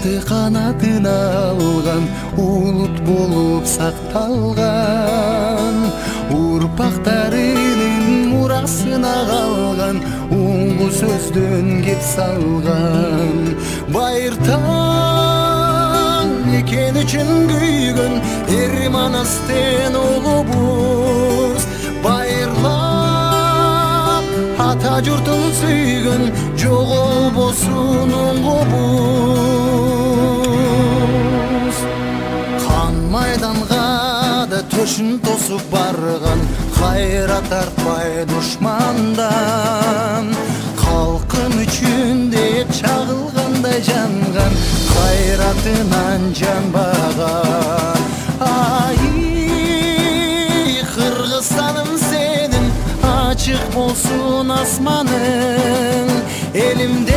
аты канатын алган, улут болуп сакталган, урпактарынын мурасына калган, уңгу сөздөн кеп салган. Байыртаң экен үчүн күйгөн эр манастын улубуз, байырлап ата журтун сүйгөн жоголбосун уңгубуз. Кан майданга да төшүн тосуп барган, кайра тартпай душмандан, калкым үчүн деп чагылгандай жанган, кайратынан жанбаган. Ай Кыргызстаным сенин ачык болсун асманың, элимде